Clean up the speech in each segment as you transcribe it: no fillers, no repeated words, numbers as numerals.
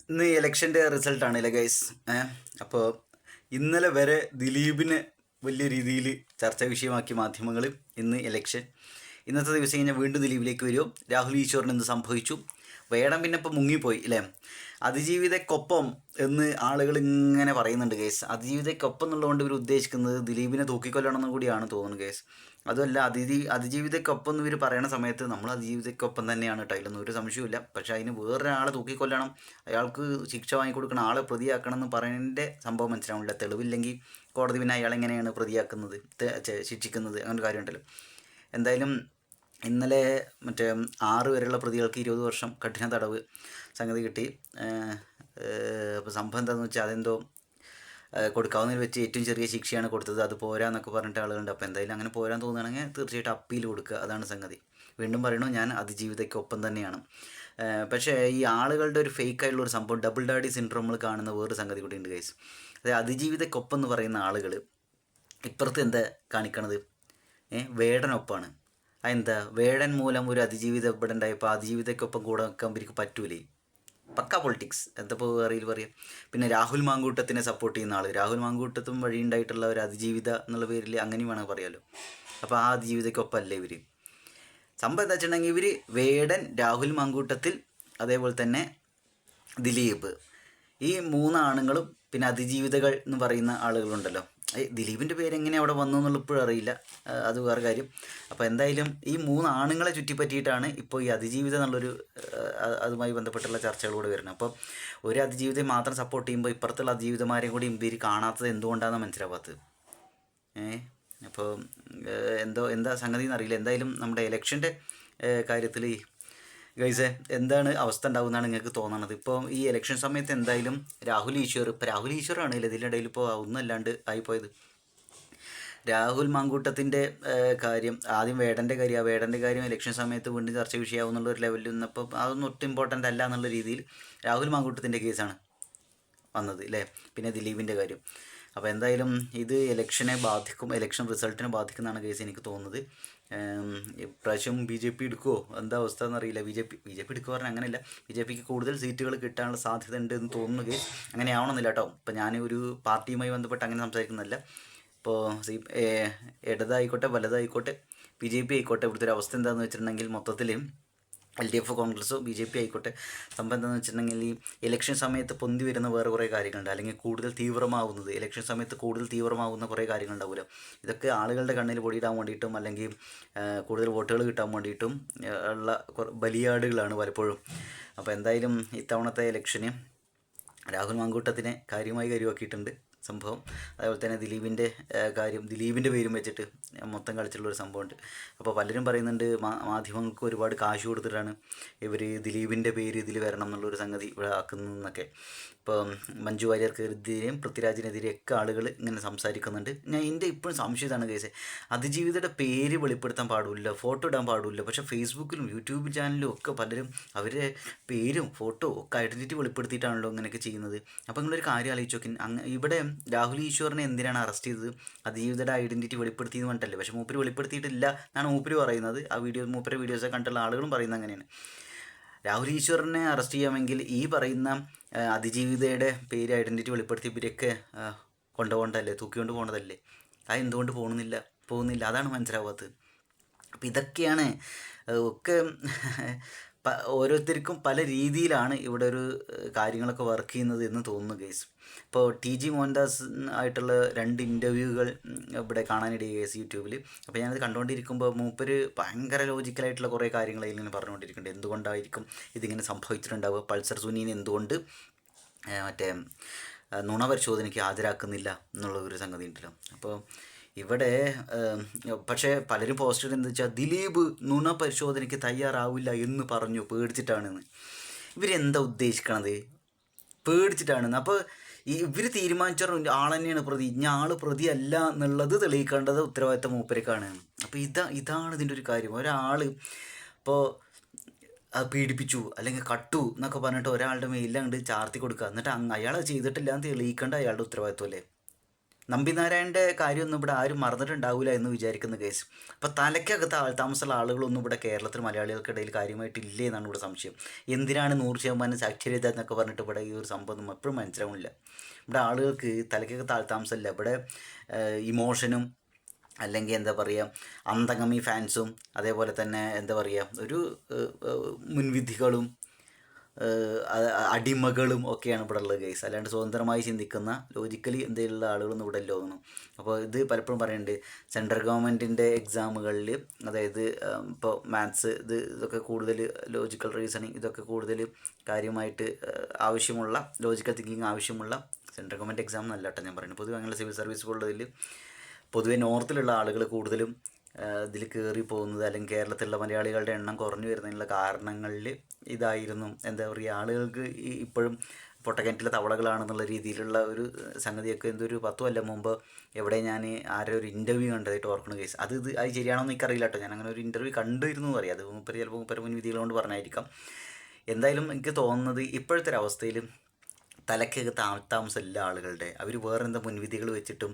ഇന്ന് ഇലക്ഷൻ്റെ റിസൾട്ടാണ് അല്ലേ ഗൈസ്? അപ്പോൾ ഇന്നലെ വരെ ദിലീപിനെ വലിയ രീതിയിൽ ചർച്ചാ വിഷയമാക്കി മാധ്യമങ്ങൾ. ഇന്ന് ഇലക്ഷൻ, ഇന്നത്തെ ദിവസം കഴിഞ്ഞാൽ വീണ്ടും ദിലീപിലേക്ക് വരുമോ? രാഹുൽ ഈശ്വറിന് എന്ത് സംഭവിച്ചു? വേടം പിന്നെ ഇപ്പോൾ മുങ്ങിപ്പോയി അല്ലേ? അതിജീവിതക്കൊപ്പം എന്ന് ആളുകൾ ഇങ്ങനെ പറയുന്നുണ്ട് കേസ്. അതിജീവിതക്കൊപ്പം എന്നുള്ളതുകൊണ്ട് ഇവർ ഉദ്ദേശിക്കുന്നത് ദിലീപിനെ തൂക്കിക്കൊല്ലണമെന്നും കൂടിയാണ് തോന്നുന്നു കേസ്. അതുമല്ല, അതിജീവിതക്കൊപ്പം എന്ന് ഇവർ പറയുന്ന സമയത്ത് നമ്മൾ അതിജീവിതക്കൊപ്പം തന്നെയാണ് കേട്ടോ, അതിലൊന്നും ഒരു സംശയമില്ല. പക്ഷേ അതിന് വേറൊരാളെ തൂക്കിക്കൊല്ലണം, അയാൾക്ക് ശിക്ഷ വാങ്ങിക്കൊടുക്കണം, ആളെ പ്രതിയാക്കണം എന്ന് പറയുന്നതിൻ്റെ സംഭവം മനസ്സിലാവില്ല. തെളിവില്ലെങ്കിൽ കോടതി പിന്നെ അയാളെങ്ങനെയാണ് പ്രതിയാക്കുന്നത്, ശിക്ഷിക്കുന്നത്, അങ്ങനെ കാര്യമുണ്ടല്ലോ. എന്തായാലും ഇന്നലെ മറ്റേ 6 വരെയുള്ള പ്രതികൾക്ക് 20 വർഷം കഠിന തടവ് സംഗതി കിട്ടി. അപ്പോൾ സംഭവം എന്താണെന്ന് വെച്ചാൽ അതെന്തോ കൊടുക്കാവുന്നതിൽ വെച്ച് ഏറ്റവും ചെറിയ ശിക്ഷയാണ് കൊടുത്തത്, അത് പോരാന്നൊക്കെ പറഞ്ഞിട്ട് ആളുകളുണ്ട്. അപ്പോൾ എന്തായാലും അങ്ങനെ പോരാൻ തോന്നുകയാണെങ്കിൽ തീർച്ചയായിട്ടും അപ്പീൽ കൊടുക്കുക, അതാണ് സംഗതി. വീണ്ടും പറയണു, ഞാൻ അതിജീവിതയ്ക്കൊപ്പം തന്നെയാണ്. പക്ഷേ ഈ ആളുകളുടെ ഒരു ഫേക്ക് ആയിട്ടുള്ള ഒരു സംഭവം, ഡബിൾ ഡാഡി സിൻഡ്രോം നമ്മൾ കാണുന്ന വേറൊരു സംഗതി കൂടി ഉണ്ട് ഗൈസ്. അതായത് അതിജീവിതയ്ക്കൊപ്പം എന്ന് പറയുന്ന ആളുകൾ ഇപ്പുറത്ത് എന്താ കാണിക്കണത്? വേടനൊപ്പമാണ്. അതെന്താ? വേടൻ മൂലം ഒരു അതിജീവിത ഇവിടെ ഉണ്ടായപ്പോൾ അതിജീവിതയ്ക്കൊപ്പം കൂടെ നിൽക്കാൻ ഇവർക്ക് പറ്റൂലേ? പക്ക പൊളിറ്റിക്സ്, എന്തപ്പോൾ അറിയിൽ പറയാം. പിന്നെ രാഹുൽ മാങ്കൂട്ടത്തിനെ സപ്പോർട്ട് ചെയ്യുന്ന ആൾ, രാഹുൽ മാങ്കൂട്ടത്തും വഴി ഉണ്ടായിട്ടുള്ള ഒരു അതിജീവിത എന്നുള്ള പേരിൽ അങ്ങനെയും വേണമെങ്കിൽ പറയാമല്ലോ. അപ്പോൾ ആ അതിജീവിതയ്ക്കൊപ്പമല്ലേ ഇവർ? സംഭവം എന്താ വെച്ചിട്ടുണ്ടെങ്കിൽ ഇവർ വേടൻ, രാഹുൽ മാങ്കൂട്ടത്തിൽ, അതേപോലെ തന്നെ ദിലീപ്, ഈ 3 ആണുങ്ങളും പിന്നെ അതിജീവിതകൾ എന്ന് പറയുന്ന ആളുകളുണ്ടല്ലോ. ദിലീപിൻ്റെ പേര് എങ്ങനെ അവിടെ വന്നു എന്നുള്ള ഇപ്പോഴും അറിയില്ല, അത് വേറെ കാര്യം. അപ്പോൾ എന്തായാലും ഈ 3 ആണുങ്ങളെ ചുറ്റിപ്പറ്റിയിട്ടാണ് ഇപ്പോൾ ഈ അതിജീവിതം എന്നുള്ളൊരു അതുമായി ബന്ധപ്പെട്ടുള്ള ചർച്ചകളൂടെ വരുന്നത്. അപ്പോൾ ഒരു അതിജീവിതം മാത്രം സപ്പോർട്ട് ചെയ്യുമ്പോൾ ഇപ്പുറത്തുള്ള അതിജീവിതമാരെയും കൂടി ഇവർ കാണാത്തത് എന്തുകൊണ്ടാണെന്ന് മനസ്സിലാവാത്തത്. അപ്പോൾ എന്താ സംഗതി എന്നറിയില്ല. എന്തായാലും നമ്മുടെ ഇലക്ഷൻ്റെ കാര്യത്തിൽ ഗൈസേ എന്താണ് അവസ്ഥ ഉണ്ടാകുമെന്നാണ് നിങ്ങൾക്ക് തോന്നണത്? ഇപ്പോൾ ഈ ഇലക്ഷൻ സമയത്ത് എന്തായാലും രാഹുൽ ഈശ്വറാണ് ഇതിനിടയിൽ ഇപ്പോൾ ഒന്നല്ലാണ്ട് ആയിപ്പോയത്. രാഹുൽ മാങ്കൂട്ടത്തിൻ്റെ കാര്യം, ആദ്യം വേടൻ്റെ കാര്യം, ആ വേടൻ്റെ കാര്യം ഇലക്ഷൻ സമയത്ത് വീണ്ടും ചർച്ച വിഷയമാവുന്നുള്ള ഒരു ലെവലിൽ നിന്നപ്പോൾ അതൊന്നും ഒട്ടും ഇമ്പോർട്ടൻ്റ് അല്ല എന്നുള്ള രീതിയിൽ രാഹുൽ മാങ്കൂട്ടത്തിൻ്റെ കേസാണ് വന്നത് അല്ലേ? പിന്നെ ദിലീപിൻ്റെ കാര്യം. അപ്പോൾ എന്തായാലും ഇത് ഇലക്ഷനെ ബാധിക്കും, ഇലക്ഷൻ റിസൾട്ടിനെ ബാധിക്കുന്നതാണ് കേസ് എനിക്ക് തോന്നുന്നത്. ഇപ്രാവശ്യം BJP എടുക്കുമോ, എന്താ അവസ്ഥ എന്നറിയില്ല. BJP എടുക്കുക പറഞ്ഞാൽ അങ്ങനെയല്ല, BJPക്ക് കൂടുതൽ സീറ്റുകൾ കിട്ടാനുള്ള സാധ്യത ഉണ്ട് എന്ന് തോന്നുന്നു കേസ്. അങ്ങനെ ആവണമെന്നില്ല കേട്ടോ. ഇപ്പോൾ ഞാൻ ഒരു പാർട്ടിയുമായി ബന്ധപ്പെട്ട് അങ്ങനെ സംസാരിക്കുന്നതല്ല. ഇപ്പോൾ ഇടതായിക്കോട്ടെ വലതായിക്കോട്ടെ BJP ആയിക്കോട്ടെ, ഇവിടുത്തെ ഒരു അവസ്ഥ എന്താണെന്ന് വെച്ചിട്ടുണ്ടെങ്കിൽ മൊത്തത്തിൽ LDF കോൺഗ്രസ്സോ BJP ആയിക്കോട്ടെ, സംഭവം എന്താണെന്ന് വെച്ചിട്ടുണ്ടെങ്കിൽ ഈ ഇലക്ഷൻ സമയത്ത് പൊന്തി വരുന്ന വേറെ കുറേ കാര്യങ്ങളുണ്ട്, അല്ലെങ്കിൽ കൂടുതൽ തീവ്രമാവുന്നത്, ഇലക്ഷൻ സമയത്ത് കൂടുതൽ തീവ്രമാവുന്ന കുറേ കാര്യങ്ങളുണ്ടാവില്ല. ഇതൊക്കെ ആളുകളുടെ കണ്ണിൽ പൊടിയിടാൻ വേണ്ടിയിട്ടും അല്ലെങ്കിൽ കൂടുതൽ വോട്ടുകൾ കിട്ടാൻ വേണ്ടിയിട്ടും ഉള്ള ബലിയാടുകളാണ് പലപ്പോഴും. അപ്പോൾ എന്തായാലും ഇത്തവണത്തെ ഇലക്ഷന് രാഹുൽ മാങ്കൂട്ടത്തിനെ കാര്യമായി കരുവാക്കിയിട്ടുണ്ട് സംഭവം. അതേപോലെ തന്നെ ദിലീപിൻ്റെ കാര്യം, ദിലീപിൻ്റെ പേരും വെച്ചിട്ട് മൊത്തം കളിച്ചിട്ടുള്ളൊരു സംഭവമുണ്ട്. അപ്പോൾ പലരും പറയുന്നുണ്ട് മാധ്യമങ്ങൾക്ക് ഒരുപാട് കാശ് കൊടുത്തിട്ടാണ് ഇവർ ദിലീപിൻ്റെ പേര് ഇതിൽ വരണം എന്നുള്ളൊരു സംഗതി ഇവിടെ ആക്കുന്നതെന്നൊക്കെ. ഇപ്പോൾ മഞ്ജു വാര്യർക്കെതിരെയും പൃഥ്വിരാജിനെതിരെയൊക്കെ ആളുകൾ ഇങ്ങനെ സംസാരിക്കുന്നുണ്ട്. എൻ്റെ ഇപ്പോഴും സംശയം ഇതാണ് കേസ്, അതിജീവിതയുടെ പേര് വെളിപ്പെടുത്താൻ പാടില്ല, ഫോട്ടോ ഇടാൻ പാടില്ല. പക്ഷേ ഫേസ്ബുക്കിലും യൂട്യൂബ് ചാനലിലും ഒക്കെ പലരും അവരുടെ പേരും ഫോട്ടോ ഒക്കെ ഐഡൻറ്റിറ്റി വെളിപ്പെടുത്തിയിട്ടാണല്ലോ ഇങ്ങനെയൊക്കെ ചെയ്യുന്നത്. അപ്പോൾ നിങ്ങളൊരു കാര്യം ആലോചിച്ച് നോക്കി, ഇവിടെ രാഹുൽ ഈശ്വറിനെ എന്തിനാണ് അറസ്റ്റ് ചെയ്തത്? അതിജീവിതയുടെ ഐഡൻറ്റിറ്റി വെളിപ്പെടുത്തിയെന്ന് പറഞ്ഞിട്ടല്ലേ. പക്ഷേ മൂപ്പര് വെളിപ്പെടുത്തിയിട്ടില്ല എന്നാണ് മൂപ്പര് പറയുന്നത്. ആ മൂപ്പരെ വീഡിയോസൊക്കെ കണ്ടുള്ള ആളുകളും പറയുന്നത് അങ്ങനെയാണ്. രാഹുൽ ഈശ്വറിനെ അറസ്റ്റ് ചെയ്യാമെങ്കിൽ ഈ പറയുന്ന അതിജീവിതയുടെ പേര് ഐഡൻറ്റിറ്റി വെളിപ്പെടുത്തി ഇവരൊക്കെ കൊണ്ടുപോകേണ്ടതല്ലേ, തൂക്കിക്കൊണ്ട് പോകേണ്ടതല്ലേ? അത് എന്തുകൊണ്ട് പോകുന്നില്ല, അതാണ് മനസ്സിലാവാത്തത്. അപ്പോൾ ഇതൊക്കെയാണ് ഒക്കെ ഓരോരുത്തർക്കും പല രീതിയിലാണ് ഇവിടെ ഒരു കാര്യങ്ങളൊക്കെ വർക്ക് ചെയ്യുന്നത് എന്ന് തോന്നുന്നു കേസ്. ഇപ്പോൾ TG മോഹൻദാസ് ആയിട്ടുള്ള 2 ഇൻ്റർവ്യൂകൾ ഇവിടെ കാണാനിടയായി കേസ് യൂട്യൂബിൽ. അപ്പോൾ ഞാനത് കണ്ടുകൊണ്ടിരിക്കുമ്പോൾ മൂപ്പര് ഭയങ്കര ലോജിക്കലായിട്ടുള്ള കുറേ കാര്യങ്ങൾ ഇങ്ങനെ പറഞ്ഞുകൊണ്ടിരിക്കുന്നുണ്ട്. എന്തുകൊണ്ടായിരിക്കും ഇതിങ്ങനെ സംഭവിച്ചിട്ടുണ്ടാവുക, പൾസർ സുനീനെ എന്തുകൊണ്ട് മറ്റേ നുണ പരിശോധനയ്ക്ക് ഹാജരാക്കുന്നില്ല എന്നുള്ള ഒരു സംഗതി ഉണ്ടല്ലോ. അപ്പോൾ ഇവിടെ പക്ഷേ പലരും പോസ്റ്റ് എന്താ വെച്ചാൽ ദിലീപ് നുണ പരിശോധനയ്ക്ക് തയ്യാറാവില്ല എന്ന് പറഞ്ഞു, പേടിച്ചിട്ടാണെന്ന്. ഇവരെന്താ ഉദ്ദേശിക്കണത്? പേടിച്ചിട്ടാണെന്ന്. അപ്പോൾ ഇവർ തീരുമാനിച്ച ആൾ തന്നെയാണ് പ്രതി, ഇന്ന ആൾ പ്രതി അല്ല എന്നുള്ളത് തെളിയിക്കേണ്ടത് ഉത്തരവാദിത്തം മൂപ്പരേക്കാണ്. അപ്പോൾ ഇതാണ് ഇതിൻ്റെ ഒരു കാര്യം. ഒരാൾ ഇപ്പോൾ പീഡിപ്പിച്ചു അല്ലെങ്കിൽ കട്ടു എന്നൊക്കെ പറഞ്ഞിട്ട് ഒരാളുടെ മേലിൽ അങ്ങോട്ട് ചാർത്തി കൊടുക്കുക, എന്നിട്ട് അയാൾ ചെയ്തിട്ടില്ല എന്ന് തെളിയിക്കേണ്ട അയാളുടെ ഉത്തരവാദിത്വം അല്ലേ? നമ്പിനാരായണൻ്റെ കാര്യമൊന്നും ഇവിടെ ആരും മറന്നിട്ടുണ്ടാവില്ല എന്ന് വിചാരിക്കുന്ന കേസ്. അപ്പോൾ തലയ്ക്കകത്ത് താമസമുള്ള ആളുകളൊന്നും ഇവിടെ കേരളത്തിൽ മലയാളികൾക്കിടയിൽ കാര്യമായിട്ടില്ലേ എന്നാണ് ഇവിടെ സംശയം. എന്തിനാണ് 100% സാക്ഷരത എന്നൊക്കെ പറഞ്ഞിട്ട് ഇവിടെ ഈ ഒരു സംഭവം ഒന്നും എപ്പോഴും മനസ്സിലാവുന്നില്ല. ഇവിടെ ആളുകൾക്ക് തലയ്ക്കകത്ത് താമസമില്ല. ഇവിടെ ഇമോഷനും അല്ലെങ്കിൽ എന്താ പറയുക അന്തംഗമി ഫാൻസും അതേപോലെ തന്നെ എന്താ പറയുക ഒരു മുൻവിധികളും അടിമകളും ഒക്കെയാണ് ഇവിടെ ഉള്ളത് ഗൈസ്. അല്ലാണ്ട് സ്വതന്ത്രമായി ചിന്തിക്കുന്ന ലോജിക്കലി എന്തെങ്കിലുള്ള ആളുകളൊന്നും ഇവിടെ ഇല്ല തോന്നുന്നു. അപ്പോൾ ഇത് പലപ്പോഴും പറയുന്നുണ്ട് സെൻട്രൽ ഗവൺമെൻറ്റിൻ്റെ എക്സാമുകളിൽ, അതായത് ഇപ്പോൾ മാത്സ് ഇതൊക്കെ കൂടുതൽ ലോജിക്കൽ റീസണിങ് ഇതൊക്കെ കൂടുതൽ കാര്യമായിട്ട് ആവശ്യമുള്ള ലോജിക്കൽ തിങ്കിങ് ആവശ്യമുള്ള സെൻട്രൽ ഗവൺമെൻറ് എക്സാം എന്നല്ല കേട്ടോ ഞാൻ പറയുന്നത്. പൊതുവെ അങ്ങനെ സിവിൽ സർവീസ് പോലുള്ളതിൽ പൊതുവെ നോർത്തിലുള്ള ആളുകൾ കൂടുതലും ഇതിൽ കയറി പോകുന്നത് അല്ലെങ്കിൽ കേരളത്തിലുള്ള മലയാളികളുടെ എണ്ണം കുറഞ്ഞു വരുന്നതിനുള്ള കാരണങ്ങളിൽ ഇതായിരുന്നു. എന്താ പറയുക, ആളുകൾക്ക് ഇപ്പോഴും പൊട്ടക്കിണറ്റിലെ തവളകളാണെന്നുള്ള രീതിയിലുള്ള ഒരു സംഗതിയൊക്കെ എന്തൊരു 10 കൊല്ലം മുമ്പ് എവിടെ ഞാൻ ആരോ ഒരു ഇൻ്റർവ്യൂ കണ്ടതായിട്ട് ഓർക്കുന്ന കേസ്. അത് ശരിയാണോ എന്ന് എനിക്കറിയില്ല കേട്ടോ. ഞാൻ അങ്ങനെ ഒരു ഇൻ്റർവ്യൂ കണ്ടിരുന്നു എന്ന് പറയാം. അത് ചിലപ്പോൾ മുൻവിധികൾ കൊണ്ട് പറഞ്ഞായിരിക്കാം. എന്തായാലും എനിക്ക് തോന്നുന്നത് ഇപ്പോഴത്തെ ഒരു അവസ്ഥയിൽ തലയ്ക്കകത്ത് താമസമില്ല ആളുകളുടെ. അവർ വേറെന്താ മുൻവിധികൾ വെച്ചിട്ടും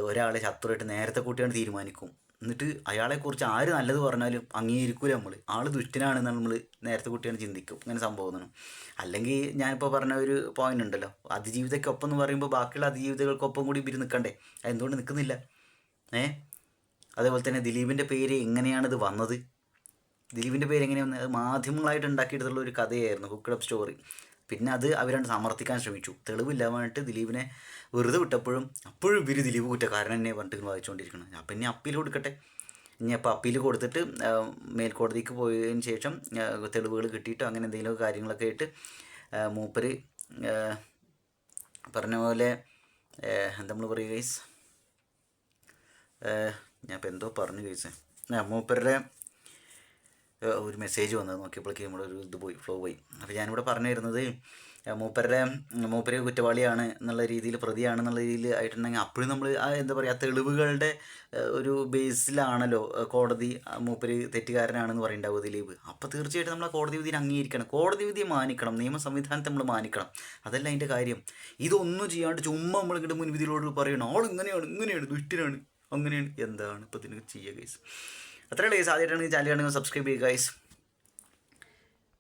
ഒരാളെ ശത്രുവായിട്ട് നേരത്തെ കൂട്ടിയാണ് തീരുമാനിക്കും. എന്നിട്ട് അയാളെക്കുറിച്ച് ആര് നല്ലത് പറഞ്ഞാലും അംഗീകരിക്കൂല. ആൾ ദുഷ്ടനാണെന്ന് നമ്മൾ നേരത്തെ കൂട്ടിയാണ് ചിന്തിക്കും. ഇങ്ങനെ സംഭവം. അല്ലെങ്കിൽ ഞാനിപ്പോൾ പറഞ്ഞ ഒരു പോയിന്റ് ഉണ്ടല്ലോ, അതിജീവിതയ്ക്കൊപ്പം എന്ന് പറയുമ്പോൾ ബാക്കിയുള്ള അതിജീവിതകൾക്കൊപ്പം കൂടി ഇവർ നിൽക്കണ്ടേ? അതെന്തുകൊണ്ട് നിൽക്കുന്നില്ല? അതേപോലെ തന്നെ ദിലീപിൻ്റെ പേര് എങ്ങനെയാണിത് വന്നത്? ദിലീപിൻ്റെ പേര് എങ്ങനെയാണ് വന്നത്? മാധ്യമങ്ങളായിട്ട് ഉണ്ടാക്കിയിട്ടുള്ള ഒരു കഥയായിരുന്നു, കുക്ക്ഡ് അപ്പ് സ്റ്റോറി. പിന്നെ അത് അവരാണ് സമർത്ഥിക്കാൻ ശ്രമിച്ചു. തെളിവില്ലാമായിട്ട് ദിലീപിനെ വെറുതെ വിട്ടപ്പോഴും അപ്പോഴും ഇവർ ദിലീപ് കുറ്റക്കാരൻ തന്നെ പറഞ്ഞിട്ട് വായിച്ചുകൊണ്ടിരിക്കണം. അപ്പം ഇനി അപ്പീൽ കൊടുക്കട്ടെ. ഇനി അപ്പോൾ അപ്പീൽ കൊടുത്തിട്ട് മേൽക്കോടതിക്ക് പോയതിന് ശേഷം തെളിവുകൾ കിട്ടിയിട്ടോ അങ്ങനെ എന്തെങ്കിലും കാര്യങ്ങളൊക്കെ ആയിട്ട് മൂപ്പര് പറഞ്ഞ പോലെ എന്താ നമ്മൾ പറയുക ഗൈസ്, ഞാൻ ഇപ്പോൾ എന്തോ പറഞ്ഞു ഗൈസ്, മൂപ്പരുടെ ഒരു മെസ്സേജ് വന്നത് നോക്കിയപ്പോഴേക്കും നമ്മുടെ ഒരു ഇത് പോയി, ഫ്ലോ പോയി. അപ്പോൾ ഞാനിവിടെ പറഞ്ഞു തരുന്നത് മൂപ്പര് കുറ്റവാളിയാണ് എന്നുള്ള രീതിയിൽ, പ്രതിയാണെന്നുള്ള രീതിയിൽ ആയിട്ടുണ്ടെങ്കിൽ അപ്പോഴും നമ്മൾ എന്താ പറയുക തെളിവുകളുടെ ഒരു ബേസിലാണല്ലോ കോടതി മൂപ്പര് തെറ്റുകാരനാണെന്ന് പറയുന്നുണ്ടാവും ദിലീപ്. അപ്പോൾ തീർച്ചയായിട്ടും നമ്മൾ ആ കോടതി വിധിയെ അംഗീകരിക്കണം, കോടതി വിധിയെ മാനിക്കണം, നിയമ സംവിധാനത്തെ നമ്മൾ മാനിക്കണം. അതല്ല അതിൻ്റെ കാര്യം. ഇതൊന്നും ചെയ്യാണ്ട് ചുമ്മാ നമ്മളിങ്ങോട്ട് മുൻവിധികളോട് പറയണം ആൾ ഇങ്ങനെയാണ് ദുഷ്ടനാണ് അങ്ങനെയാണ്. എന്താണ് ഇപ്പോൾ ഇതിന് ചെയ്യുക ഗൈസ്? അത്രയുള്ള ഗൈസ്. ആദ്യമായിട്ടാണെങ്കിൽ ചാനൽ സബ്സ്ക്രൈബ് ചെയ്യുക ഗൈസ്.